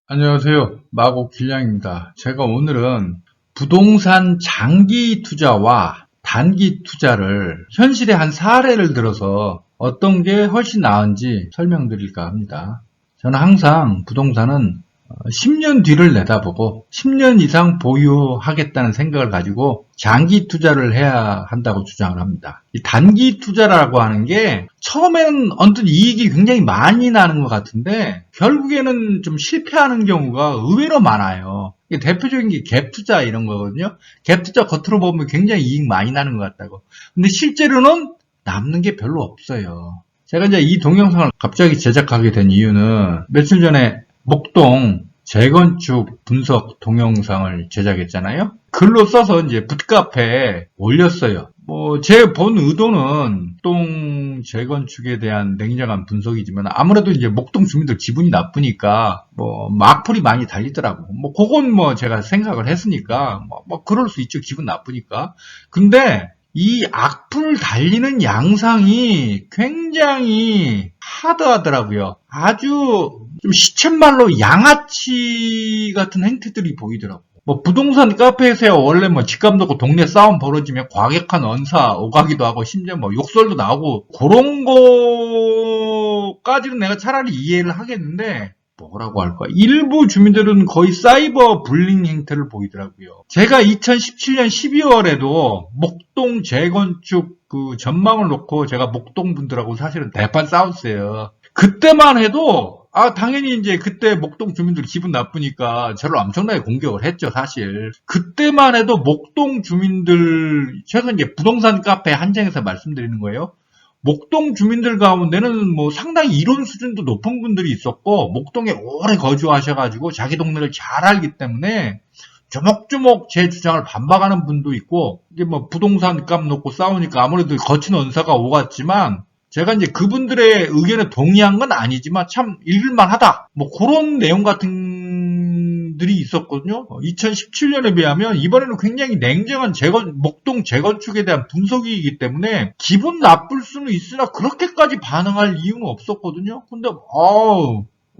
안녕하세요. 마고 길냥입니다. 제가 오늘은 부동산 장기 투자와 단기 투자를 현실의 한 사례를 들어서 어떤 게 훨씬 나은지 설명드릴까 합니다. 저는 항상 부동산은 10년 뒤를 내다보고 10년 이상 보유하겠다는 생각을 가지고 장기 투자를 해야 한다고 주장을 합니다. 이 단기 투자라고 하는 게 처음에는 언뜻 이익이 굉장히 많이 나는 것 같은데 결국에는 좀 실패하는 경우가 의외로 많아요. 대표적인 게 갭 투자 이런 거거든요. 갭 투자 겉으로 보면 굉장히 이익 많이 나는 것 같다고. 근데 실제로는 남는 게 별로 없어요. 제가 이제 이 동영상을 갑자기 제작하게 된 이유는 며칠 전에 목동 재건축 분석 동영상을 제작했잖아요. 글로 써서 이제 붓카페에 올렸어요. 제 본 의도는 목동 재건축에 대한 냉정한 분석이지만 아무래도 이제 목동 주민들 기분이 나쁘니까 악플이 많이 달리더라고. 그건 제가 생각을 했으니까 그럴 수 있죠. 기분 나쁘니까. 근데 이 악플 달리는 양상이 굉장히 하드하더라고요. 아주 좀 시쳇말로 양아치 같은 행태들이 보이더라고요. 부동산 카페에서야 원래 집값 놓고 동네 싸움 벌어지면 과격한 언사 오가기도 하고 심지어 욕설도 나오고 그런 거까지는 내가 차라리 이해를 하겠는데 뭐라고 할까? 일부 주민들은 거의 사이버 불링 행태를 보이더라고요. 제가 2017년 12월에도 목동 재건축 그 전망을 놓고 제가 목동 분들하고 사실은 대판 싸웠어요. 그때만 해도 당연히 이제 그때 목동 주민들 기분 나쁘니까 저를 엄청나게 공격을 했죠, 사실. 그때만 해도 목동 주민들, 최근 이제 부동산 카페 한정에서 말씀드리는 거예요. 목동 주민들 가운데는 상당히 이론 수준도 높은 분들이 있었고, 목동에 오래 거주하셔가지고 자기 동네를 잘 알기 때문에 조목조목 제 주장을 반박하는 분도 있고, 이제 부동산 값 놓고 싸우니까 아무래도 거친 언사가 오갔지만, 제가 이제 그분들의 의견에 동의한 건 아니지만 참 읽을만 하다. 그런 내용 같은 들이 있었거든요. 2017년에 비하면 이번에는 굉장히 냉정한 목동 재건축에 대한 분석이기 때문에 기분 나쁠 수는 있으나 그렇게까지 반응할 이유는 없었거든요. 근데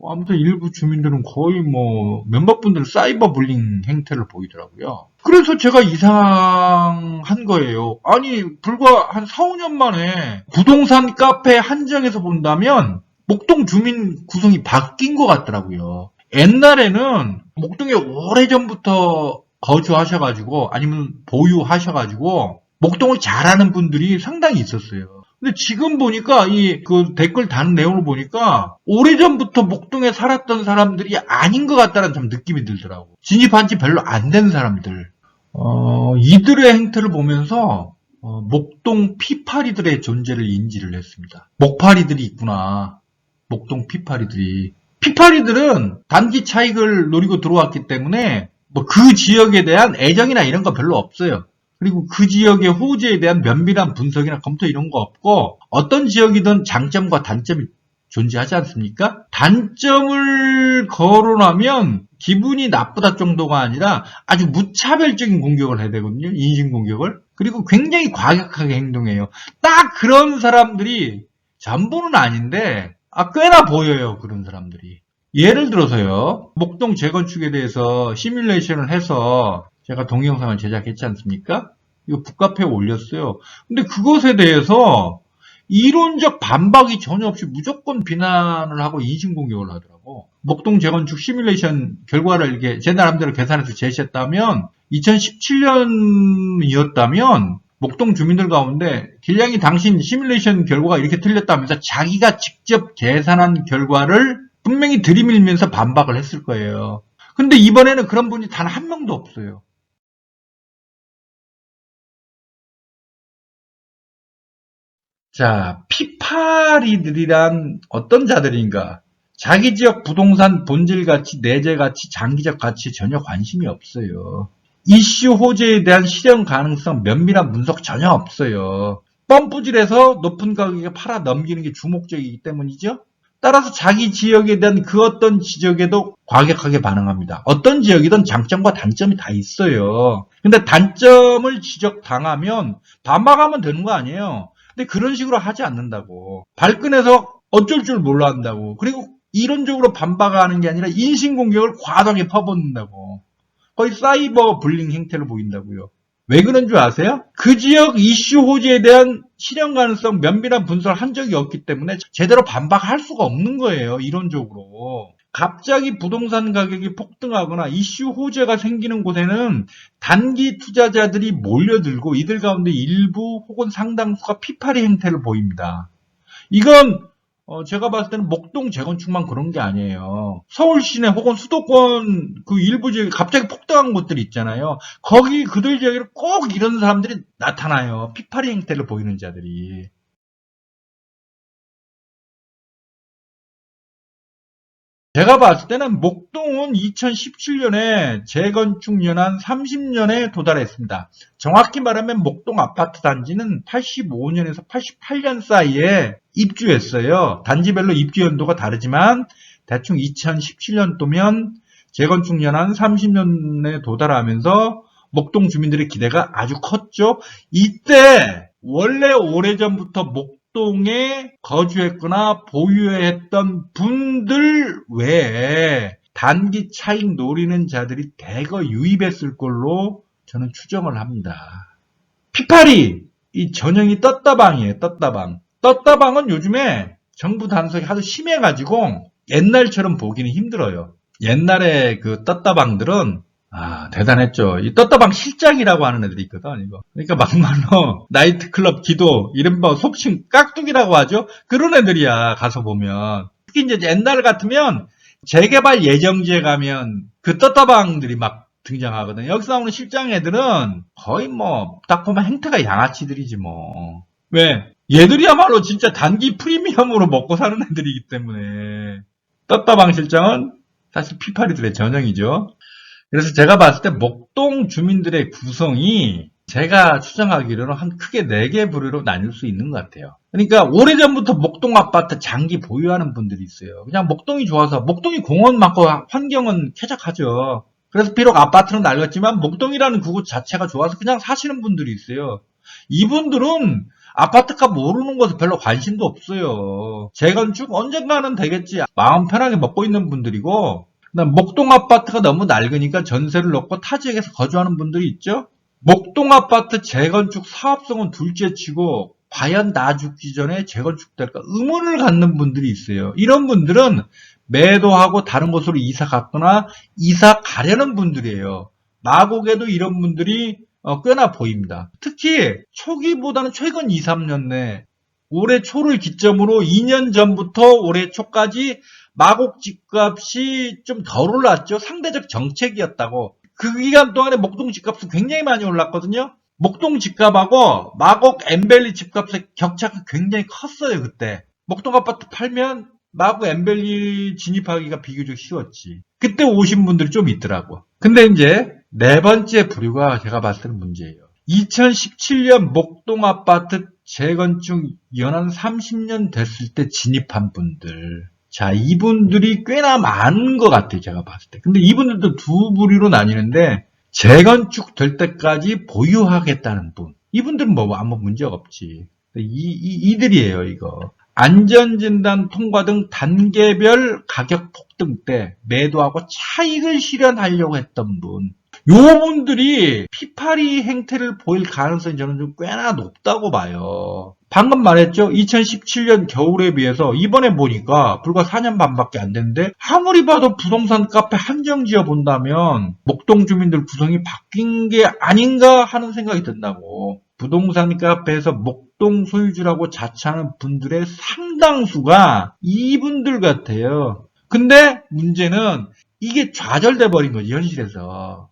아무튼 일부 주민들은 거의 몇몇 분들은 사이버 불링 행태를 보이더라고요. 그래서 제가 이상한 거예요. 아니, 불과 한 4, 5년 만에 부동산 카페 한정에서 본다면 목동 주민 구성이 바뀐 것 같더라고요. 옛날에는 목동에 오래전부터 거주하셔가지고 아니면 보유하셔가지고 목동을 잘하는 분들이 상당히 있었어요. 근데 지금 보니까 그 댓글 다는 내용을 보니까 오래전부터 목동에 살았던 사람들이 아닌 것 같다는 참 느낌이 들더라고. 진입한 지 별로 안 된 사람들. 이들의 행태를 보면서 목동 피파리들의 존재를 인지를 했습니다. 목파리들이 있구나. 목동 피파리들이. 피파리들은 단기 차익을 노리고 들어왔기 때문에 그 지역에 대한 애정이나 이런 거 별로 없어요. 그리고 그 지역의 호재에 대한 면밀한 분석이나 검토 이런 거 없고 어떤 지역이든 장점과 단점이 존재하지 않습니까? 단점을 거론하면 기분이 나쁘다 정도가 아니라 아주 무차별적인 공격을 해야 되거든요. 인신공격을. 그리고 굉장히 과격하게 행동해요. 딱 그런 사람들이 전부는 아닌데 꽤나 보여요. 그런 사람들이. 예를 들어서요. 목동 재건축에 대해서 시뮬레이션을 해서 제가 동영상을 제작했지 않습니까? 이거 북카페에 올렸어요. 근데 그것에 대해서 이론적 반박이 전혀 없이 무조건 비난을 하고 인신공격을 하더라고. 목동 재건축 시뮬레이션 결과를 이렇게 제 나름대로 계산해서 제시했다면 2017년이었다면 목동 주민들 가운데 길냥이 당신 시뮬레이션 결과가 이렇게 틀렸다면서 자기가 직접 계산한 결과를 분명히 들이밀면서 반박을 했을 거예요. 근데 이번에는 그런 분이 단 한 명도 없어요. 자, 피파리들이란 어떤 자들인가? 자기 지역 부동산 본질 가치, 내재 가치, 장기적 가치에 전혀 관심이 없어요. 이슈 호재에 대한 실현 가능성, 면밀한 분석 전혀 없어요. 펌프질해서 높은 가격에 팔아 넘기는 게 주목적이기 때문이죠. 따라서 자기 지역에 대한 그 어떤 지적에도 과격하게 반응합니다. 어떤 지역이든 장점과 단점이 다 있어요. 근데 단점을 지적당하면 반박하면 되는 거 아니에요. 근데 그런 식으로 하지 않는다고. 발끈해서 어쩔 줄 몰라 한다고. 그리고 이론적으로 반박하는 게 아니라 인신공격을 과도하게 퍼붓는다고. 거의 사이버 불링 행태를 보인다고요. 왜 그런 줄 아세요? 그 지역 이슈 호재에 대한 실현 가능성 면밀한 분석을 한 적이 없기 때문에 제대로 반박할 수가 없는 거예요. 이론적으로. 갑자기 부동산 가격이 폭등하거나 이슈 호재가 생기는 곳에는 단기 투자자들이 몰려들고 이들 가운데 일부 혹은 상당수가 피파리 행태를 보입니다. 이건 제가 봤을 때는 목동 재건축만 그런 게 아니에요. 서울 시내 혹은 수도권 그 일부 지역에 갑자기 폭등한 곳들 있잖아요. 거기 그들 지역에는 꼭 이런 사람들이 나타나요. 피파리 행태를 보이는 자들이. 제가 봤을 때는 목동은 2017년에 재건축 연한 30년에 도달했습니다. 정확히 말하면 목동 아파트 단지는 85년에서 88년 사이에 입주했어요. 단지별로 입주 연도가 다르지만 대충 2017년도면 재건축 연한 30년에 도달하면서 목동 주민들의 기대가 아주 컸죠. 이때 원래 오래전부터 목동에 거주했거나 보유했던 분들 외에 단기 차익 노리는 자들이 대거 유입했을 걸로 저는 추정을 합니다. 피파리, 이 전형이 떴다방이에요. 떴다방. 떴다방은 요즘에 정부 단속이 하도 심해가지고 옛날처럼 보기는 힘들어요. 옛날에 그 떴다방들은 대단했죠. 이 떴다방 실장이라고 하는 애들이 있거든, 이거. 그러니까 막말로 나이트클럽 기도, 이른바 속칭 깍두기라고 하죠. 그런 애들이야, 가서 보면. 특히 이제 옛날 같으면 재개발 예정지에 가면 그 떴다방들이 막 등장하거든. 여기서 나오는 실장 애들은 거의 뭐, 딱 보면 행태가 양아치들이지 뭐. 왜? 얘들이야말로 진짜 단기 프리미엄으로 먹고 사는 애들이기 때문에. 떴다방 실장은 사실 피파리들의 전형이죠. 그래서 제가 봤을 때 목동 주민들의 구성이 제가 추정하기로는 한 크게 4개 부류로 나뉠 수 있는 것 같아요. 그러니까 오래전부터 목동 아파트 장기 보유하는 분들이 있어요. 그냥 목동이 좋아서, 목동이 공원 많고 환경은 쾌적하죠. 그래서 비록 아파트는 낡았지만 목동이라는 그곳 자체가 좋아서 그냥 사시는 분들이 있어요. 이분들은 아파트값 모르는 것에 별로 관심도 없어요. 재건축 언젠가는 되겠지. 마음 편하게 먹고 있는 분들이고, 목동 아파트가 너무 낡으니까 전세를 넣고 타 지역에서 거주하는 분들이 있죠. 목동 아파트 재건축 사업성은 둘째치고 과연 나 죽기 전에 재건축될까 의문을 갖는 분들이 있어요. 이런 분들은 매도하고 다른 곳으로 이사 갔거나 이사 가려는 분들이에요. 마곡에도 이런 분들이 꽤나 보입니다. 특히 초기보다는 최근 2, 3년 내 올해 초를 기점으로 2년 전부터 올해 초까지 마곡 집값이 좀 덜 올랐죠. 상대적 정책이었다고. 그 기간 동안에 목동 집값은 굉장히 많이 올랐거든요. 목동 집값하고 마곡 엠벨리 집값의 격차가 굉장히 컸어요, 그때. 목동 아파트 팔면 마곡 엠벨리 진입하기가 비교적 쉬웠지. 그때 오신 분들이 좀 있더라고. 근데 이제 4번째 부류가 제가 봤을 때는 문제예요. 2017년 목동 아파트 재건축 연한 30년 됐을 때 진입한 분들. 자, 이분들이 꽤나 많은 것 같아요, 제가 봤을 때. 근데 이분들도 두 부류로 나뉘는데, 재건축 될 때까지 보유하겠다는 분. 이분들은 뭐 아무 문제가 없지. 이들이에요, 이거. 안전진단 통과 등 단계별 가격 폭등 때 매도하고 차익을 실현하려고 했던 분. 요 분들이 피파리 행태를 보일 가능성이 저는 좀 꽤나 높다고 봐요. 방금 말했죠? 2017년 겨울에 비해서 이번에 보니까 불과 4년 반밖에 안 됐는데 아무리 봐도 부동산 카페 한정 지어 본다면 목동 주민들 구성이 바뀐 게 아닌가 하는 생각이 든다고. 부동산 카페에서 목동 소유주라고 자처하는 분들의 상당수가 이분들 같아요. 근데 문제는 이게 좌절돼 버린 거지, 현실에서.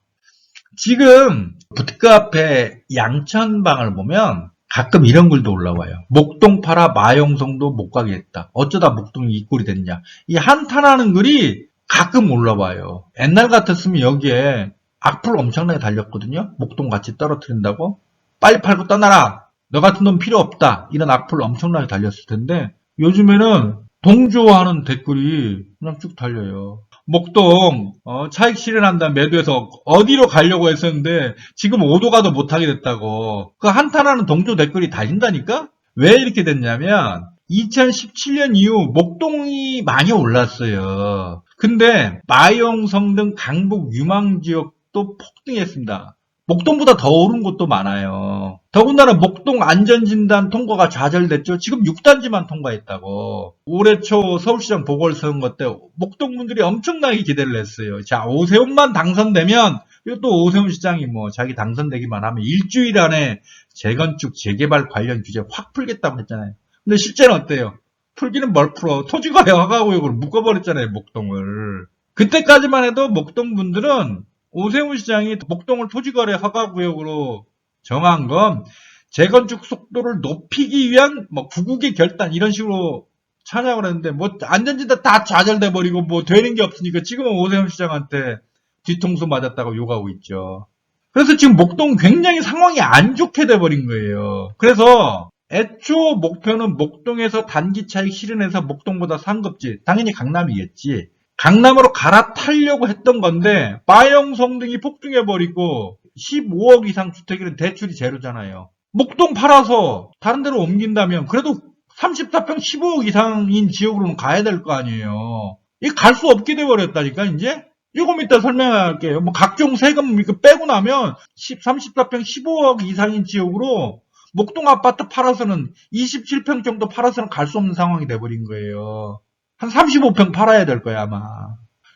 지금 붓카페 양천방을 보면 가끔 이런 글도 올라와요. 목동 팔아 마용성도 못 가겠다. 어쩌다 목동이 이 꼴이 됐냐. 이 한탄하는 글이 가끔 올라와요. 옛날 같았으면 여기에 악플 엄청나게 달렸거든요. 목동 가치 떨어뜨린다고. 빨리 팔고 떠나라. 너 같은 놈 필요 없다. 이런 악플 엄청나게 달렸을 텐데 요즘에는 동조하는 댓글이 그냥 쭉 달려요. 목동 차익 실현한다 매도해서 어디로 가려고 했었는데 지금 5도 가도 못하게 됐다고. 그 한탄하는 동조 댓글이 달린다니까? 왜 이렇게 됐냐면 2017년 이후 목동이 많이 올랐어요. 근데 마영성 등 강북 유망 지역도 폭등했습니다. 목동보다 더 오른 곳도 많아요. 더군다나 목동 안전진단 통과가 좌절됐죠. 지금 6단지만 통과했다고. 올해 초 서울시장 보궐선거 때 목동 분들이 엄청나게 기대를 했어요. 자, 오세훈만 당선되면, 이것도 오세훈 시장이 뭐 자기 당선되기만 하면 일주일 안에 재건축, 재개발 관련 규제 확 풀겠다고 했잖아요. 근데 실제는 어때요? 풀기는 뭘 풀어? 토지거래 허가구역으로 묶어버렸잖아요, 목동을. 그때까지만 해도 목동 분들은 오세훈 시장이 목동을 토지거래 허가구역으로 정한 건 재건축 속도를 높이기 위한 뭐 구국의 결단 이런 식으로 찬양을 했는데 뭐 안전진단 다 좌절돼 버리고 뭐 되는 게 없으니까 지금은 오세훈 시장한테 뒤통수 맞았다고 욕하고 있죠. 그래서 지금 목동 굉장히 상황이 안 좋게 돼 버린 거예요. 그래서 애초 목표는 목동에서 단기 차익 실현해서 목동보다 상급지, 당연히 강남이겠지. 강남으로 갈아타려고 했던 건데 마영성 등이 폭등해버리고 15억 이상 주택이면 대출이 제로잖아요. 목동 팔아서 다른 데로 옮긴다면 그래도 34평 15억 이상인 지역으로는 가야 될 거 아니에요. 이 갈 수 없게 돼버렸다니까 이제. 조금 이따 설명할게요. 뭐 각종 세금 이거 빼고 나면 34평 15억 이상인 지역으로 목동 아파트 팔아서는 27평 정도 팔아서는 갈 수 없는 상황이 돼버린 거예요. 한 35평 팔아야 될 거야 아마.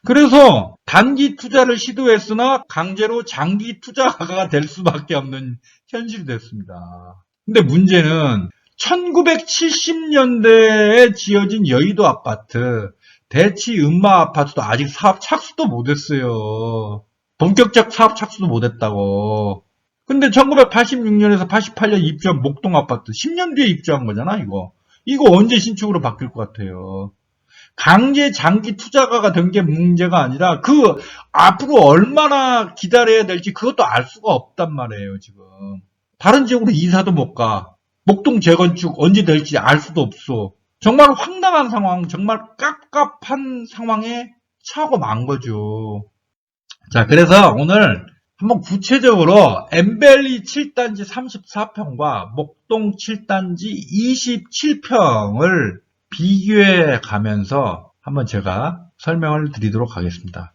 그래서 단기 투자를 시도했으나 강제로 장기 투자가 될 수밖에 없는 현실이 됐습니다. 근데 문제는 1970년대에 지어진 여의도 아파트, 대치 음마 아파트도 아직 사업 착수도 못했어요. 본격적 사업 착수도 못했다고. 근데 1986년에서 88년 입주한 목동 아파트 10년 뒤에 입주한 거잖아 이거. 이거 언제 신축으로 바뀔 것 같아요. 강제 장기 투자가가 된 게 문제가 아니라 그 앞으로 얼마나 기다려야 될지 그것도 알 수가 없단 말이에요 지금. 다른 지역으로 이사도 못 가. 목동 재건축 언제 될지 알 수도 없어. 정말 황당한 상황, 정말 깝깝한 상황에 처하고 만 거죠. 자, 그래서 오늘 한번 구체적으로 엠벨리 7단지 34평과 목동 7단지 27평을 비교해 가면서 한번 제가 설명을 드리도록 하겠습니다.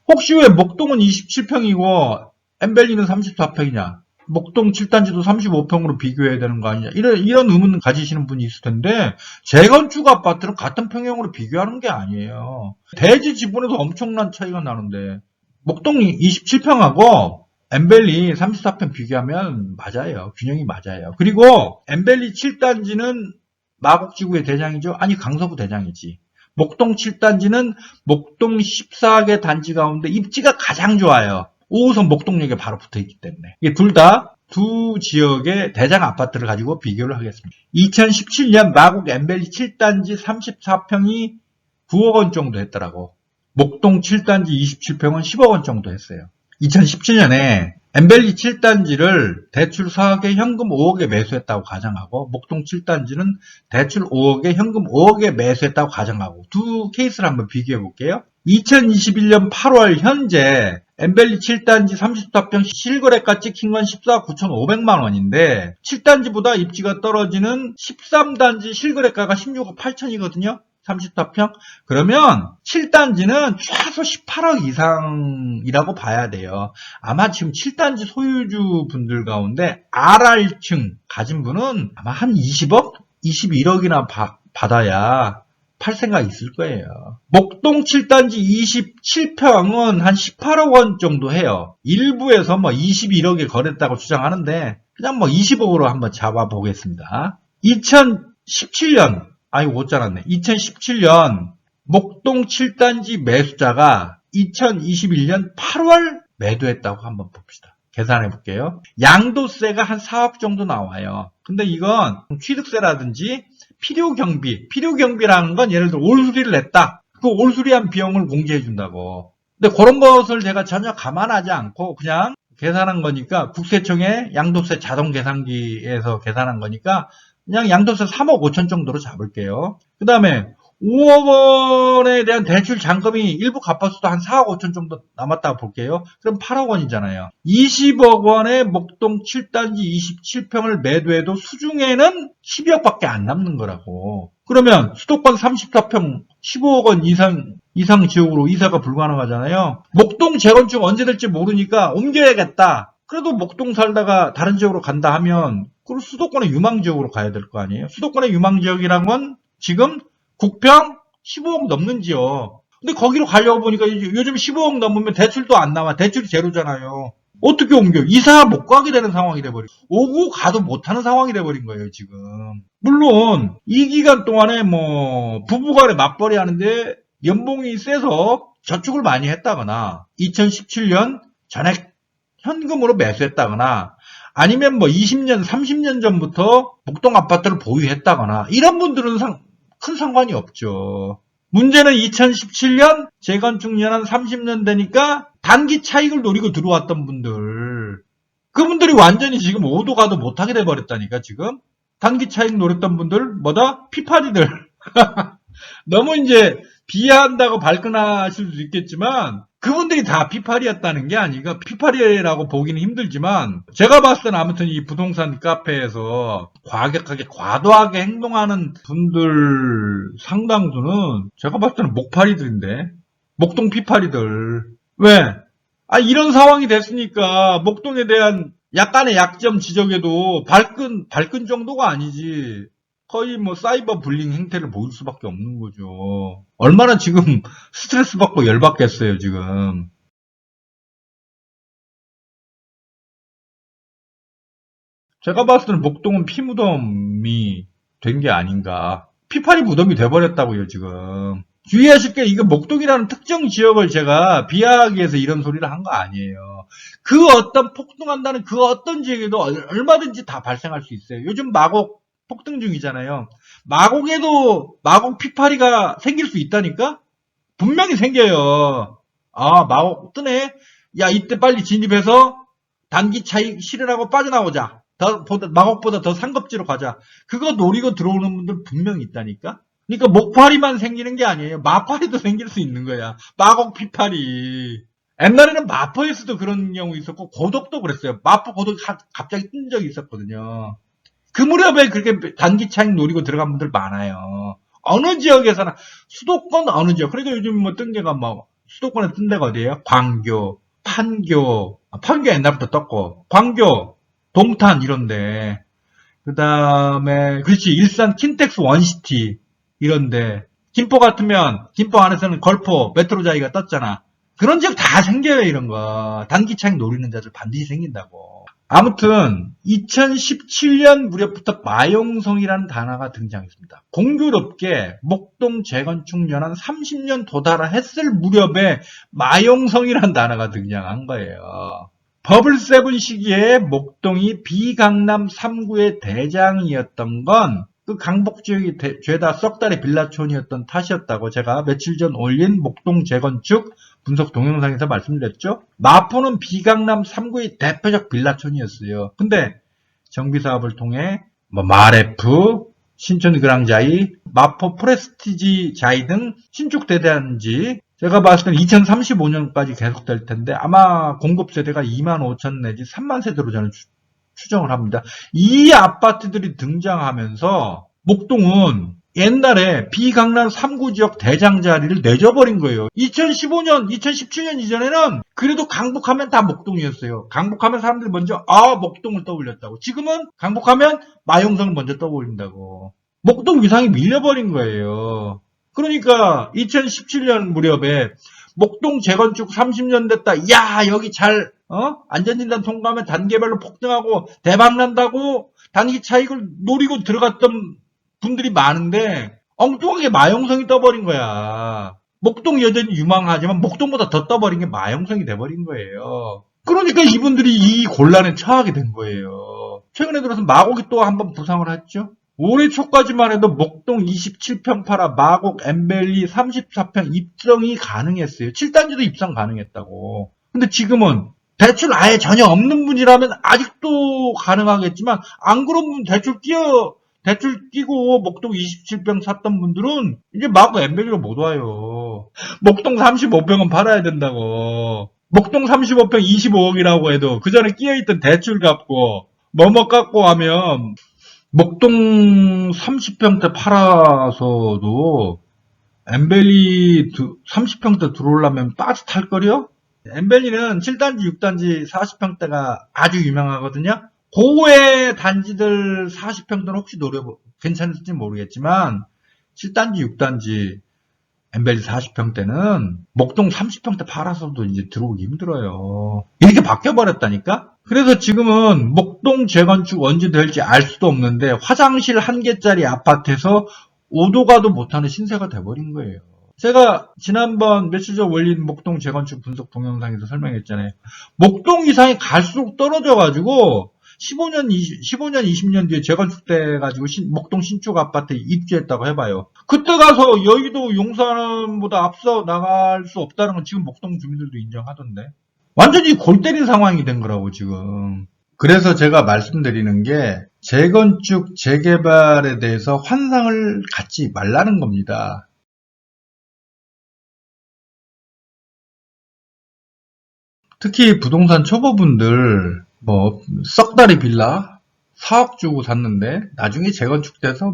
혹시 왜 목동은 27평이고 엠벨리는 34평이냐? 목동 7단지도 35평으로 비교해야 되는 거 아니냐? 이런 의문 가지시는 분이 있을 텐데, 재건축 아파트는 같은 평형으로 비교하는 게 아니에요. 대지 지분에도 엄청난 차이가 나는데, 목동 27평하고 엠벨리 34평 비교하면 맞아요. 균형이 맞아요. 그리고 엠벨리 7단지는 마곡지구의 대장이죠? 아니, 강서구 대장이지. 목동 7단지는 목동 14개 단지 가운데 입지가 가장 좋아요. 5호선 목동역에 바로 붙어있기 때문에. 이게 둘 다 두 지역의 대장 아파트를 가지고 비교를 하겠습니다. 2017년 마곡 엠벨리 7단지 34평이 9억 원 정도 했더라고. 목동 7단지 27평은 10억 원 정도 했어요. 2017년에 엠벨리 7단지를 대출 4억에 현금 5억에 매수했다고 가정하고 목동 7단지는 대출 5억에 현금 5억에 매수했다고 가정하고 두 케이스를 한번 비교해 볼게요. 2021년 8월 현재 엠벨리 7단지 34평 실거래가 찍힌 건 14억 9,500만 원인데 7단지보다 입지가 떨어지는 13단지 실거래가가 16억 8천이거든요. 34평? 그러면 7단지는 최소 18억 이상이라고 봐야 돼요. 아마 지금 7단지 소유주 분들 가운데 RR층 가진 분은 아마 한 20억? 21억이나 받아야 팔 생각이 있을 거예요. 목동 7단지 27평은 한 18억 원 정도 해요. 일부에서 뭐 21억에 거래했다고 주장하는데 그냥 뭐 20억으로 한번 잡아보겠습니다. 2017년 아이고 못 잡았네. 2017년 목동 7단지 매수자가 2021년 8월 매도했다고 한번 봅시다. 계산해 볼게요. 양도세가 한 4억 정도 나와요. 근데 이건 취득세라든지 필요경비라는 건 예를 들어 올수리를 냈다. 그 올수리한 비용을 공제해 준다고. 근데 그런 것을 제가 전혀 감안하지 않고 그냥 계산한 거니까 국세청의 양도세 자동 계산기에서 계산한 거니까 그냥 양도세 3억 5천 정도로 잡을게요. 그 다음에 5억 원에 대한 대출 잔금이 일부 갚았어도 한 4억 5천 정도 남았다고 볼게요. 그럼 8억 원이잖아요. 20억 원에 목동 7단지 27평을 매도해도 수중에는 12억밖에 안 남는 거라고. 그러면 수도권 34평 15억 원 이상 지역으로 이사가 불가능하잖아요. 목동 재건축 언제 될지 모르니까 옮겨야겠다. 그래도 목동 살다가 다른 지역으로 간다 하면 그럼 수도권의 유망 지역으로 가야 될 거 아니에요. 수도권의 유망 지역이란 건 지금 국평 15억 넘는 지역. 근데 거기로 가려고 보니까 요즘 15억 넘으면 대출도 안 나와. 대출이 제로잖아요. 어떻게 옮겨? 이사 못 가게 되는 상황이 돼버리고 오고 가도 못하는 상황이 돼버린 거예요 지금. 물론 이 기간 동안에 뭐 부부간에 맞벌이 하는데 연봉이 세서 저축을 많이 했다거나 2017년 전액 현금으로 매수했다거나 아니면 뭐 20년 30년 전부터 목동 아파트를 보유했다거나 이런 분들은 큰 상관이 없죠. 문제는 2017년 재건축 연한 30년 되니까 단기 차익을 노리고 들어왔던 분들, 그분들이 완전히 지금 오도 가도 못하게 돼버렸다니까 지금. 단기 차익 노렸던 분들 뭐다? 피파리들. 너무 이제 비하한다고 발끈하실 수도 있겠지만 그분들이 다 피파리였다는 게 아니고, 피파리라고 보기는 힘들지만 제가 봤을 때는 아무튼 이 부동산 카페에서 과격하게 과도하게 행동하는 분들 상당수는 제가 봤을 때는 목파리들인데, 목동 피파리들. 왜? 이런 상황이 됐으니까 목동에 대한 약간의 약점 지적에도 발끈 정도가 아니지 거의 뭐 사이버 불링 행태를 보일 수밖에 없는 거죠. 얼마나 지금 스트레스 받고 열받겠어요, 지금. 제가 봤을 때는 목동은 피무덤이 된 게 아닌가. 피파리 무덤이 돼버렸다고요, 지금. 주의하실 게, 이거 목동이라는 특정 지역을 제가 비하하기 위해서 이런 소리를 한 거 아니에요. 그 어떤 폭등한다는 그 어떤 지역에도 얼마든지 다 발생할 수 있어요. 요즘 마곡 폭등 중이잖아요. 마곡에도 마곡 피파리가 생길 수 있다니까? 분명히 생겨요. 마곡 뜨네? 야, 이때 빨리 진입해서 단기 차익 실현하고 빠져나오자. 마곡보다 더 상급지로 가자. 그거 노리고 들어오는 분들 분명히 있다니까? 그러니까 목파리만 생기는 게 아니에요. 마파리도 생길 수 있는 거야. 마곡 피파리. 옛날에는 마포에서도 그런 경우 있었고, 고덕도 그랬어요. 마포 고덕 갑자기 뜬 적이 있었거든요. 그 무렵에 그렇게 단기 차익 노리고 들어간 분들 많아요. 어느 지역에서나, 수도권 어느 지역. 그러니까 요즘 뭐 뜬 데가 뭐, 수도권에 뜬 데가 어디예요? 광교, 판교, 판교 옛날부터 떴고, 광교, 동탄 이런데, 그 다음에, 그렇지, 일산 킨텍스 원시티 이런데, 김포 같으면, 김포 안에서는 걸포, 메트로자이가 떴잖아. 그런 지역 다 생겨요, 이런 거. 단기 차익 노리는 자들 반드시 생긴다고. 아무튼 2017년 무렵부터 마용성이라는 단어가 등장했습니다. 공교롭게 목동 재건축 연한 30년 도달했을 무렵에 마용성이라는 단어가 등장한 거예요. 버블7 시기에 목동이 비강남 3구의 대장이었던 건 그 강북 지역이 죄다 썩다리 빌라촌이었던 탓이었다고 제가 며칠 전 올린 목동 재건축 분석 동영상에서 말씀드렸죠. 마포는 비강남 3구의 대표적 빌라촌이었어요. 근데 정비사업을 통해 뭐 마레프, 신촌 그랑자이, 마포 프레스티지 자이 등 신축 대단지, 제가 봤을 때는 2035년까지 계속될 텐데 아마 공급 세대가 2만 5천 내지 3만 세대로 저는 추정을 합니다. 이 아파트들이 등장하면서 목동은 옛날에 비강남 3구 지역 대장 자리를 내줘버린 거예요. 2015년, 2017년 이전에는 그래도 강북하면 다 목동이었어요. 강북하면 사람들이 먼저 목동을 떠올렸다고. 지금은 강북하면 마용성을 먼저 떠올린다고. 목동 위상이 밀려버린 거예요. 그러니까 2017년 무렵에 목동 재건축 30년 됐다. 야, 여기 잘 안전진단 통과하면 단계별로 폭등하고 대박난다고 단기 차익을 노리고 들어갔던 분들이 많은데 엉뚱하게 마용성이 떠버린 거야. 목동 여전히 유망하지만 목동보다 더 떠버린 게 마용성이 돼버린 거예요. 그러니까 이분들이 이 곤란에 처하게 된 거예요. 최근에 들어서 마곡이 또 한번 부상을 했죠. 올해 초까지만 해도 목동 27평 팔아 마곡 엠벨리 34평 입성이 가능했어요. 7단지도 입성 가능했다고. 근데 지금은 대출 아예 전혀 없는 분이라면 아직도 가능하겠지만 안 그런 분 대출 끼고 목동 27평 샀던 분들은 이제 마구 엠벨리로 못 와요. 목동 35평은 팔아야 된다고. 목동 35평 25억이라고 해도 그 전에 끼어있던 대출 갚고 뭐뭐 깎고 하면 목동 30평대 팔아서도 엠벨리 30평대 들어오려면 빠듯할 거려? 엠벨리는 7단지, 6단지 40평대가 아주 유명하거든요. 고의 단지들 40평대는 혹시 괜찮을지 모르겠지만 7단지, 6단지 엠벨리 40평대는 목동 30평대 팔아서도 이제 들어오기 힘들어요. 이렇게 바뀌어버렸다니까? 그래서 지금은 목동 재건축 언제 될지 알 수도 없는데 화장실 한 개짜리 아파트에서 오도 가도 못하는 신세가 돼버린 거예요. 제가 지난번 며칠 전 올린 목동 재건축 분석 동영상에서 설명했잖아요. 목동 이상이 갈수록 떨어져가지고 15년, 20년 뒤에 재건축돼가지고 목동 신축 아파트에 입주했다고 해봐요. 그때 가서 여의도 용산보다 앞서 나갈 수 없다는 건 지금 목동 주민들도 인정하던데. 완전히 골 때린 상황이 된 거라고 지금. 그래서 제가 말씀드리는 게 재건축, 재개발에 대해서 환상을 갖지 말라는 겁니다. 특히 부동산 초보분들 썩다리 빌라 4억 주고 샀는데 나중에 재건축돼서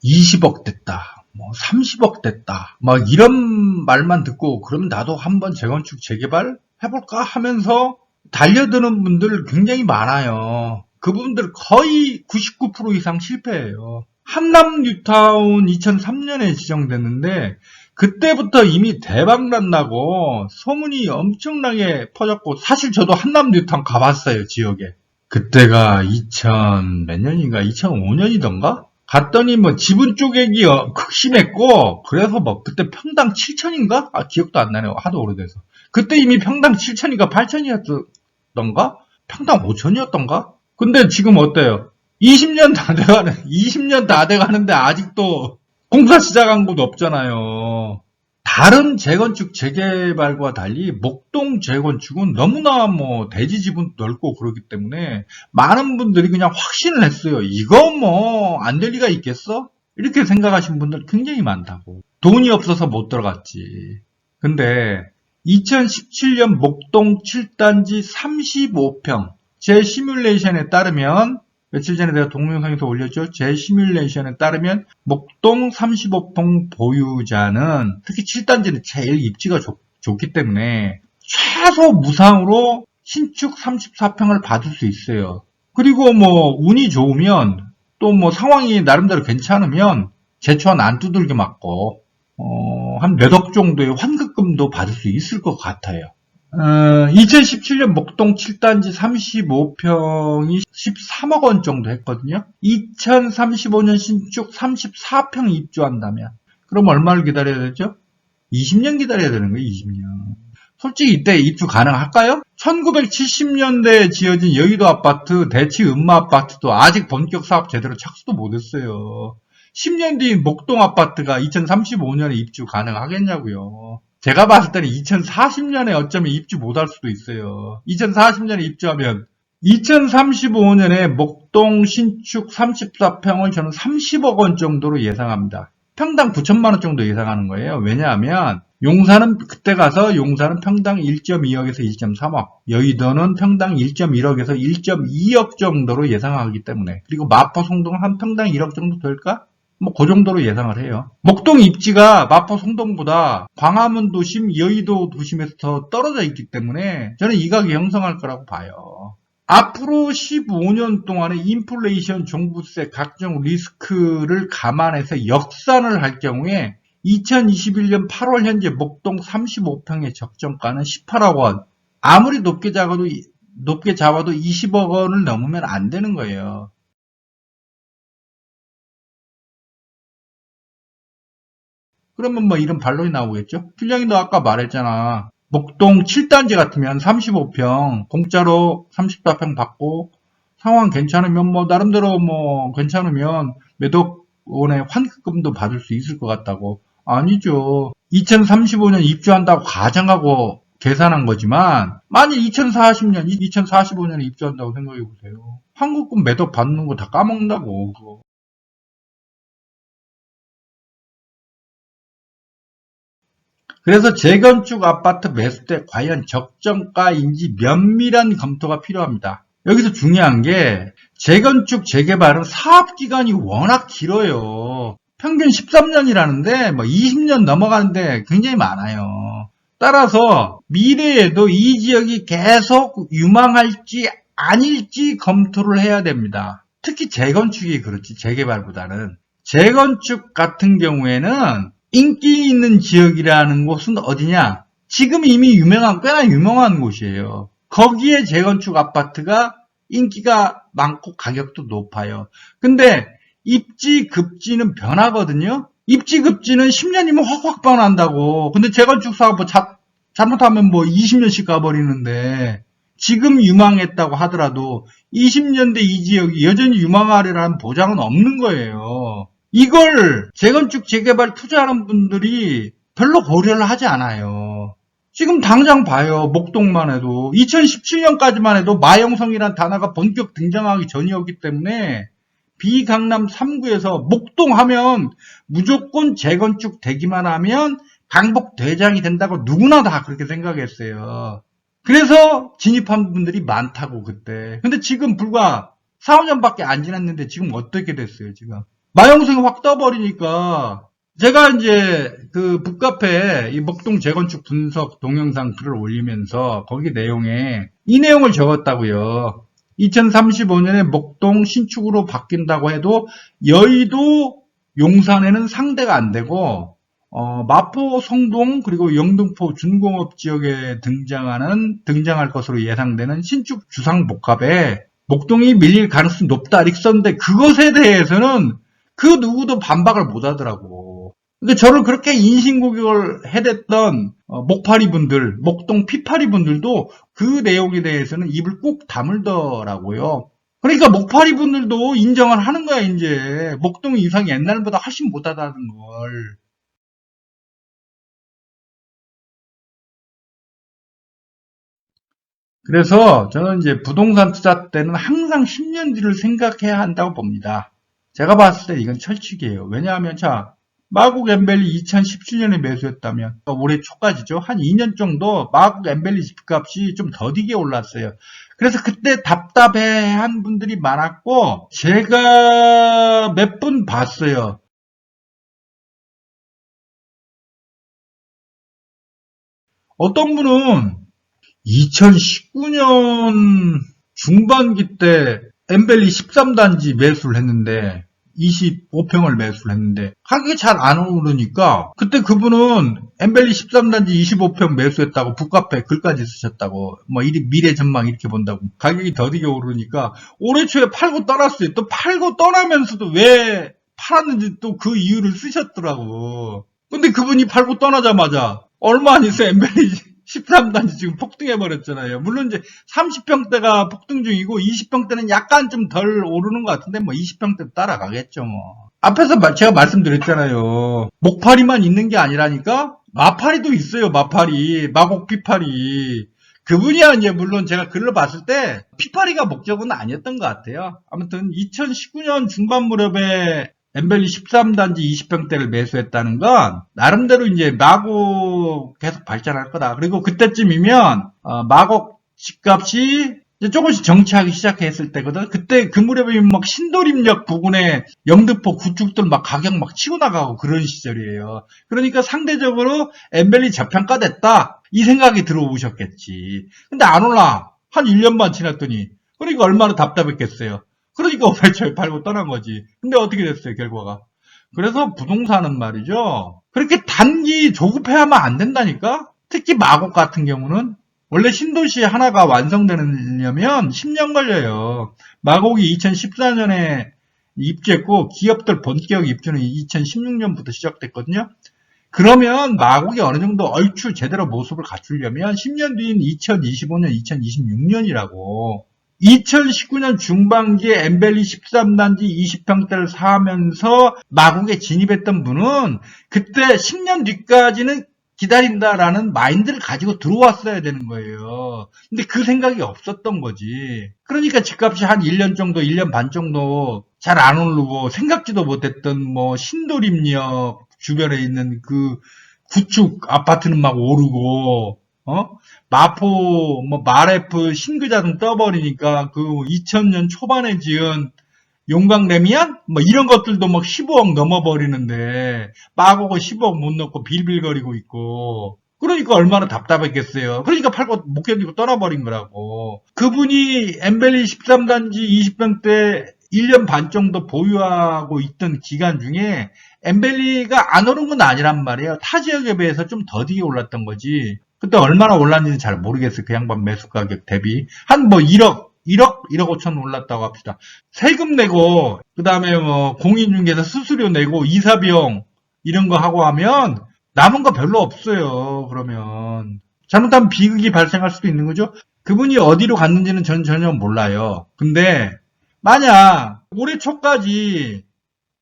20억 됐다, 30억 됐다, 막 이런 말만 듣고 그럼 나도 한번 재건축 재개발 해볼까 하면서 달려드는 분들 굉장히 많아요. 그분들 거의 99% 이상 실패해요. 한남 뉴타운 2003년에 지정됐는데 그때부터 이미 대박난 나고 소문이 엄청나게 퍼졌고, 사실 저도 한남 뉴타운 가봤어요, 지역에. 그때가 2000 몇 년인가 2005년이던가 갔더니 지분 쪼개기 극심했고, 그래서 그때 평당 7천인가 기억도 안 나네요, 하도 오래돼서. 그때 이미 평당 7천인가 8천이었던가 평당 5천이었던가. 근데 지금 어때요? 20년 다 돼가는데 아직도 공사 시작한 곳 없잖아요. 다른 재건축, 재개발과 달리 목동 재건축은 너무나 대지 지분 넓고 그렇기 때문에 많은 분들이 그냥 확신을 했어요. 이거 안 될 리가 있겠어? 이렇게 생각하신 분들 굉장히 많다고. 돈이 없어서 못 들어갔지. 근데 2017년 목동 7단지 35평 제 시뮬레이션에 따르면, 며칠 전에 내가 동영상에서 올렸죠. 제 시뮬레이션에 따르면 목동 35평 보유자는 특히 7단지는 제일 입지가 좋기 때문에 최소 무상으로 신축 34평을 받을 수 있어요. 그리고 운이 좋으면 또 상황이 나름대로 괜찮으면 제초안 안 두들겨 맞고 한 몇 억 정도의 환급금도 받을 수 있을 것 같아요. 2017년 목동 7단지 35평이 13억 원 정도 했거든요. 2035년 신축 34평 입주한다면 그럼 얼마를 기다려야 되죠? 20년 기다려야 되는 거예요. 20년. 솔직히 이때 입주 가능할까요? 1970년대에 지어진 여의도 아파트, 대치 음마 아파트도 아직 본격 사업 제대로 착수도 못했어요. 10년 뒤인 목동 아파트가 2035년에 입주 가능하겠냐고요. 제가 봤을 때는 2040년에 어쩌면 입주 못할 수도 있어요. 2040년에 입주하면 2035년에 목동 신축 34평을 저는 30억 원 정도로 예상합니다. 평당 9천만 원 정도 예상하는 거예요. 왜냐하면 용산은 그때 가서 용산은 평당 1.2억에서 1.3억, 여의도는 평당 1.1억에서 1.2억 정도로 예상하기 때문에, 그리고 마포 송동은 한 평당 1억 정도 될까? 그 정도로 예상을 해요. 목동 입지가 마포 송동보다 광화문 도심, 여의도 도심에서 더 떨어져 있기 때문에 저는 이 가격이 형성할 거라고 봐요. 앞으로 15년 동안의 인플레이션, 종부세, 각종 리스크를 감안해서 역산을 할 경우에 2021년 8월 현재 목동 35평의 적정가는 18억 원. 아무리 높게 잡아도 20억 원을 넘으면 안 되는 거예요. 그러면 이런 반론이 나오겠죠? 필량이 너 아까 말했잖아. 목동 7단지 같으면 35평 공짜로 34평 받고 상황 괜찮으면 나름대로 괜찮으면 몇억 원의 환급금도 받을 수 있을 것 같다고. 아니죠. 2035년 입주한다고 가정하고 계산한 거지만 만일 2040년, 2045년에 입주한다고 생각해 보세요. 환급금 몇억 받는 거 다 까먹는다고. 그거. 그래서 재건축 아파트 매수 때 과연 적정가인지 면밀한 검토가 필요합니다. 여기서 중요한 게 재건축, 재개발은 사업기간이 워낙 길어요. 평균 13년이라는데 뭐 20년 넘어가는데 굉장히 많아요. 따라서 미래에도 이 지역이 계속 유망할지 아닐지 검토를 해야 됩니다. 특히 재건축이 그렇지 재개발보다는. 재건축 같은 경우에는 인기 있는 지역이라는 곳은 어디냐? 지금 이미 꽤나 유명한 곳이에요. 거기에 재건축 아파트가 인기가 많고 가격도 높아요. 근데 입지, 급지는 변하거든요? 입지, 급지는 10년이면 확확 변한다고. 근데 재건축 사업 잘못하면 뭐 20년씩 가버리는데 지금 유망했다고 하더라도 20년 뒤 이 지역이 여전히 유망하리라는 보장은 없는 거예요. 이걸 재건축, 재개발 투자하는 분들이 별로 고려를 하지 않아요. 지금 당장 봐요. 목동만 해도 2017년까지만 해도 마영성이라는 단어가 본격 등장하기 전이었기 때문에 비강남 3구에서 목동 하면 무조건 재건축 되기만 하면 강북 대장이 된다고 누구나 다 그렇게 생각했어요. 그래서 진입한 분들이 많다고 그때. 근데 지금 불과 4, 5년밖에 안 지났는데 지금 어떻게 됐어요, 지금? 마영성이 확 떠버리니까 제가 이제 그 북카페에 이 목동 재건축 분석 동영상 글을 올리면서 거기 내용에 이 내용을 적었다고요. 2035년에 목동 신축으로 바뀐다고 해도 여의도 용산에는 상대가 안 되고 마포, 성동 그리고 영등포 준공업 지역에 등장할 것으로 예상되는 신축 주상복합에 목동이 밀릴 가능성이 높다 이렇게 썼는데 그것에 대해서는 그 누구도 반박을 못 하더라고. 근데 저를 그렇게 인신공격을 해댔던 목파리 분들, 목동 피파리 분들도 그 내용에 대해서는 입을 꾹 다물더라고요. 그러니까 목파리 분들도 인정을 하는 거야, 이제. 목동 이상이 옛날보다 훨씬 못하다는 걸. 그래서 저는 이제 부동산 투자 때는 항상 10년 뒤를 생각해야 한다고 봅니다. 제가 봤을 때 이건 철칙이에요. 왜냐하면 자, 마곡 엠벨리 2017년에 매수했다면 올해 초까지죠. 한 2년 정도 마곡 엠벨리 집값이 좀 더디게 올랐어요. 그래서 그때 답답해한 분들이 많았고 제가 몇 분 봤어요. 어떤 분은 2019년 중반기 때 엠벨리 13단지 매수를 했는데 25평을 매수를 했는데 가격이 잘 안 오르니까 그때 그분은 엠벨리 13단지 25평 매수했다고 북카페 글까지 쓰셨다고 뭐 미래 전망 이렇게 본다고 가격이 더디게 오르니까 올해 초에 팔고 떠났어요. 또 팔고 떠나면서도 왜 팔았는지 또 그 이유를 쓰셨더라고. 근데 그분이 팔고 떠나자마자 얼마 안 있어 엠벨리 13단지 지금 폭등해버렸잖아요. 물론 이제 30평대가 폭등 중이고 20평대는 약간 좀 덜 오르는 것 같은데 뭐 20평대 따라가겠죠 뭐. 앞에서 제가 말씀드렸잖아요. 목파리만 있는 게 아니라니까 마파리도 있어요. 마파리, 마곡 피파리. 그분이야 이제 물론 제가 글로 봤을 때 피파리가 목적은 아니었던 것 같아요. 아무튼 2019년 중반 무렵에 엠벨리 13단지 20평대를 매수했다는 건 나름대로 이제 마곡 계속 발전할 거다. 그리고 그때쯤이면 마곡 집값이 이제 조금씩 정치하기 시작했을 때거든. 그때 그 무렵이면 막 신도림역 부근에 영등포 구축들 막 가격 막 치고 나가고 그런 시절이에요. 그러니까 상대적으로 엠벨리 저평가됐다 이 생각이 들어오셨겠지. 근데 안 올라. 한 1년만 지났더니 그러니까 얼마나 답답했겠어요. 그러니까 오팔초에 팔고 떠난 거지. 근데 어떻게 됐어요, 결과가? 그래서 부동산은 말이죠. 그렇게 단기 조급해하면 안 된다니까? 특히 마곡 같은 경우는 원래 신도시 하나가 완성되려면 10년 걸려요. 마곡이 2014년에 입주했고 기업들 본격 입주는 2016년부터 시작됐거든요. 그러면 마곡이 어느 정도 얼추 제대로 모습을 갖추려면 10년 뒤인 2025년, 2026년이라고. 2019년 중반기에 엠벨리 13단지 20평대를 사면서 마곡에 진입했던 분은 그때 10년 뒤까지는 기다린다라는 마인드를 가지고 들어왔어야 되는 거예요. 근데 그 생각이 없었던 거지. 그러니까 집값이 한 1년 정도, 1년 반 정도 잘 안 오르고 생각지도 못했던 뭐 신도림역 주변에 있는 그 구축 아파트는 막 오르고, 마포, 마레프, 신그자 등 떠버리니까 그 2000년 초반에 지은 용광레미안? 이런 것들도 막 15억 넘어버리는데, 빠고고 15억 못 넣고 빌빌거리고 있고, 그러니까 얼마나 답답했겠어요. 그러니까 팔고 못 견디고 떠나버린 거라고. 그분이 엠벨리 13단지 20평 때 1년 반 정도 보유하고 있던 기간 중에 엠벨리가 안 오른 건 아니란 말이에요. 타 지역에 비해서 좀 더디게 올랐던 거지. 그때 얼마나 올랐는지 잘 모르겠어요. 그 양반 매수 가격 대비. 한 1억 5천 올랐다고 합시다. 세금 내고, 그 다음에 공인중개사 수수료 내고, 이사 비용, 이런 거 하고 하면, 남은 거 별로 없어요. 그러면. 잘못하면 비극이 발생할 수도 있는 거죠. 그분이 어디로 갔는지는 전 전혀 몰라요. 근데, 만약, 올해 초까지,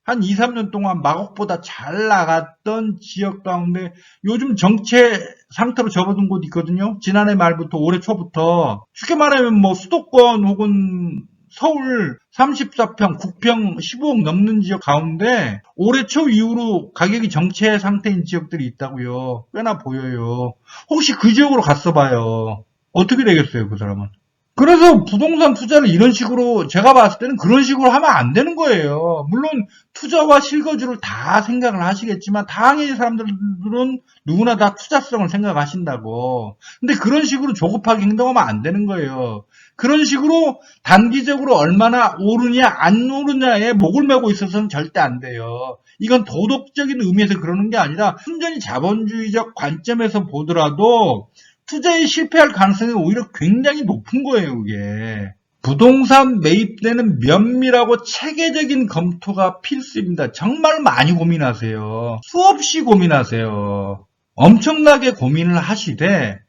한 2, 3년 동안 마곡보다 잘 나갔던 지역 가운데 요즘 정체 상태로 접어든 곳 있거든요. 지난해 말부터 올해 초부터 쉽게 말하면 수도권 혹은 서울 34평, 9평, 15억 넘는 지역 가운데 올해 초 이후로 가격이 정체 상태인 지역들이 있다고요. 꽤나 보여요. 혹시 그 지역으로 갔어 봐요. 어떻게 되겠어요, 그 사람은? 그래서 부동산 투자를 이런 식으로 제가 봤을 때는 그런 식으로 하면 안 되는 거예요. 물론 투자와 실거주를 다 생각을 하시겠지만 당연히 사람들은 누구나 다 투자성을 생각하신다고. 근데 그런 식으로 조급하게 행동하면 안 되는 거예요. 그런 식으로 단기적으로 얼마나 오르냐 안 오르냐에 목을 메고 있어서는 절대 안 돼요. 이건 도덕적인 의미에서 그러는 게 아니라 순전히 자본주의적 관점에서 보더라도 투자에 실패할 가능성이 오히려 굉장히 높은 거예요, 그게. 부동산 매입 때는 면밀하고 체계적인 검토가 필수입니다. 정말 많이 고민하세요. 수없이 고민하세요. 엄청나게 고민을 하시되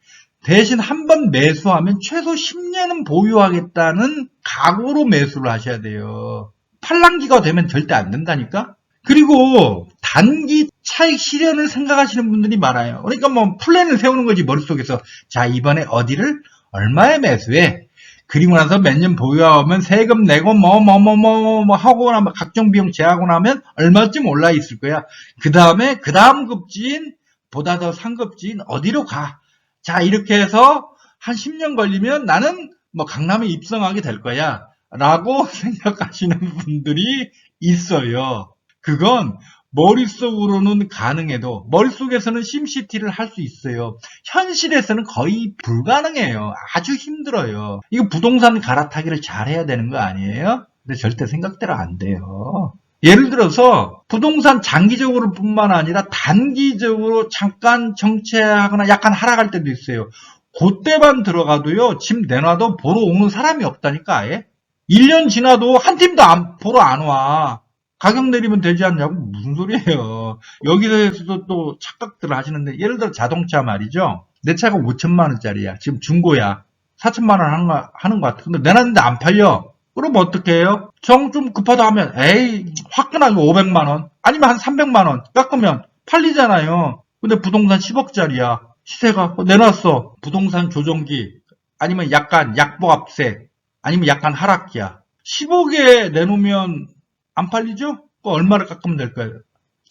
대신 한 번 매수하면 최소 10년은 보유하겠다는 각오로 매수를 하셔야 돼요. 팔랑기가 되면 절대 안 된다니까? 그리고 단기 차익 실현을 생각하시는 분들이 많아요. 그러니까 플랜을 세우는 거지, 머릿속에서. 자, 이번에 어디를 얼마에 매수해? 그리고 나서 몇 년 보유하면 세금 내고 하고 나면 각종 비용 제하고 나면 얼마쯤 올라 있을 거야. 그 다음 급지인, 보다 더 상급지인 어디로 가? 자, 이렇게 해서 한 10년 걸리면 나는 강남에 입성하게 될 거야. 라고 생각하시는 분들이 있어요. 그건 머릿속으로는 가능해도 머릿속에서는 심시티를 할 수 있어요. 현실에서는 거의 불가능해요. 아주 힘들어요. 이거 부동산 갈아타기를 잘해야 되는 거 아니에요? 근데 절대 생각대로 안 돼요. 예를 들어서 부동산 장기적으로 뿐만 아니라 단기적으로 잠깐 정체하거나 약간 하락할 때도 있어요. 그때만 들어가도요, 집 내놔도 보러 오는 사람이 없다니까, 아예. 1년 지나도 한 팀도 보러 안 와. 가격 내리면 되지 않냐고? 무슨 소리예요. 여기서도 또 착각들을 하시는데, 예를 들어 자동차 말이죠. 내 차가 5천만 원짜리야. 지금 중고야. 4천만 원 하는 것 같아. 근데 내놨는데 안 팔려. 그럼 어떻게 해요? 정 좀 급하다 하면, 에이, 화끈하게 500만 원. 아니면 한 300만 원 깎으면 팔리잖아요. 근데 부동산 10억짜리야. 시세가 내놨어. 부동산 조정기. 아니면 약간 약보합세. 아니면 약간 하락기야. 10억에 내놓으면 안 팔리죠? 얼마를 깎으면 될까요?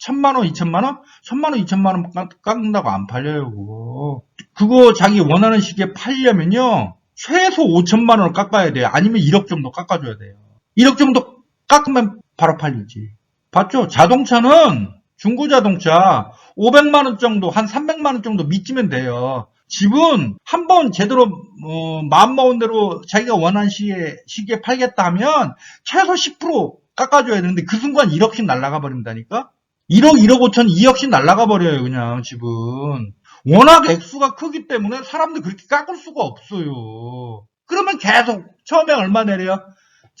1000만 원, 2000만 원? 1000만 원, 2000만 원 깎는다고 안 팔려요, 그거. 그거 자기 원하는 시기에 팔려면요, 최소 5천만 원을 깎아야 돼요. 아니면 1억 정도 깎아줘야 돼요. 1억 정도 깎으면 바로 팔리지. 봤죠? 자동차는, 중고자동차, 500만 원 정도, 한 300만 원 정도 미치면 돼요. 집은 한번 제대로 마음먹은 대로 자기가 원하는 시기에 팔겠다 하면 최소 10% 깎아줘야 되는데 그 순간 1억씩 날아가 버린다니까? 1억, 1억 5천, 2억씩 날아가 버려요, 그냥 집은. 워낙 액수가 크기 때문에 사람들 그렇게 깎을 수가 없어요. 그러면 계속 처음에 얼마 내려?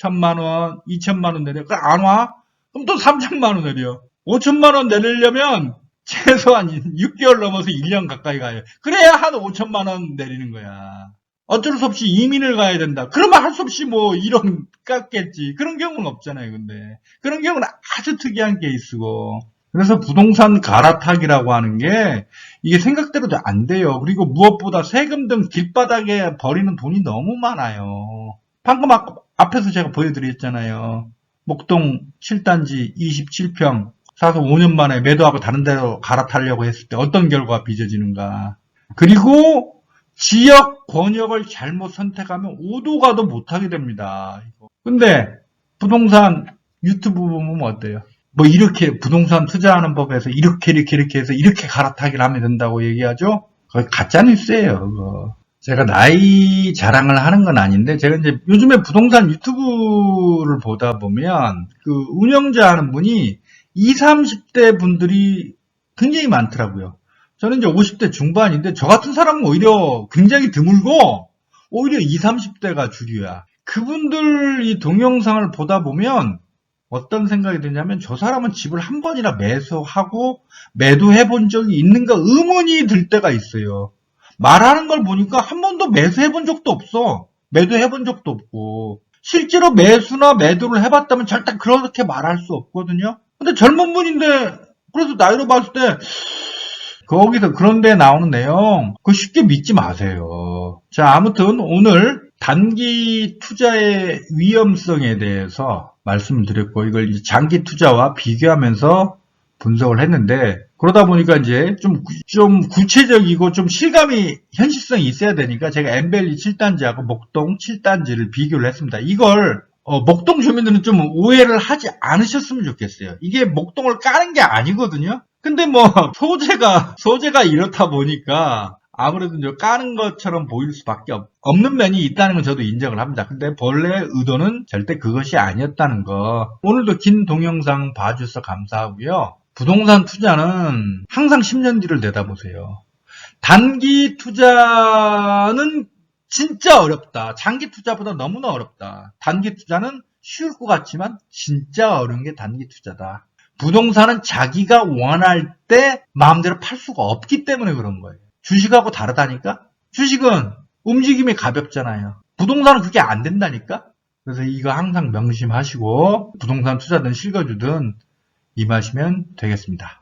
1000만 원, 2000만 원 내려. 안 와? 그럼 또 3000만 원 내려. 5000만 원 내리려면 최소한 6개월 넘어서 1년 가까이 가요. 그래야 한 5천만 원 내리는 거야. 어쩔 수 없이 이민을 가야 된다. 그러면 할 수 없이 1억 깎겠지. 그런 경우는 없잖아요, 근데. 그런 경우는 아주 특이한 케이스고. 그래서 부동산 갈아타기라고 하는 게 이게 생각대로도 안 돼요. 그리고 무엇보다 세금 등 길바닥에 버리는 돈이 너무 많아요. 방금 앞에서 제가 보여드렸잖아요. 목동 7단지 27평 사서 5년 만에 매도하고 다른 데로 갈아타려고 했을 때 어떤 결과가 빚어지는가. 그리고 지역 권역을 잘못 선택하면 오도 가도 못하게 됩니다. 근데 부동산 유튜브 보면 어때요? 뭐 이렇게 부동산 투자하는 법에서 이렇게 해서 이렇게 갈아타기를 하면 된다고 얘기하죠? 그거 가짜뉴스예요, 그거. 제가 나이 자랑을 하는 건 아닌데, 제가 이제 요즘에 부동산 유튜브를 보다 보면, 그 운영자 하는 분이 20, 30대 분들이 굉장히 많더라고요. 저는 이제 50대 중반인데, 저 같은 사람은 오히려 굉장히 드물고, 오히려 20, 30대가 주류야. 그분들 이 동영상을 보다 보면, 어떤 생각이 드냐면, 저 사람은 집을 한 번이나 매수하고, 매도해 본 적이 있는가 의문이 들 때가 있어요. 말하는 걸 보니까 한 번도 매수해본 적도 없어. 매도해본 적도 없고. 실제로 매수나 매도를 해봤다면 절대 그렇게 말할 수 없거든요. 근데 젊은 분인데, 그래서 나이로 봤을 때, 거기서 그런데 나오는 내용, 그거 쉽게 믿지 마세요. 자, 아무튼 오늘 단기 투자의 위험성에 대해서 말씀을 드렸고, 이걸 이제 장기 투자와 비교하면서 분석을 했는데, 그러다 보니까 이제 좀 구체적이고 좀 실감이, 현실성이 있어야 되니까 제가 엠벨리 7단지하고 목동 7단지를 비교를 했습니다. 이걸, 목동 주민들은 좀 오해를 하지 않으셨으면 좋겠어요. 이게 목동을 까는 게 아니거든요. 근데 뭐, 소재가 이렇다 보니까 아무래도 이제 까는 것처럼 보일 수밖에 없는 면이 있다는 건 저도 인정을 합니다. 근데 본래 의도는 절대 그것이 아니었다는 거. 오늘도 긴 동영상 봐주셔서 감사하고요. 부동산 투자는 항상 10년 뒤를 내다보세요. 단기 투자는 진짜 어렵다. 장기 투자보다 너무나 어렵다. 단기 투자는 쉬울 것 같지만 진짜 어려운 게 단기 투자다. 부동산은 자기가 원할 때 마음대로 팔 수가 없기 때문에 그런 거예요. 주식하고 다르다니까? 주식은 움직임이 가볍잖아요. 부동산은 그게 안 된다니까? 그래서 이거 항상 명심하시고 부동산 투자든 실거주든 임하시면 되겠습니다.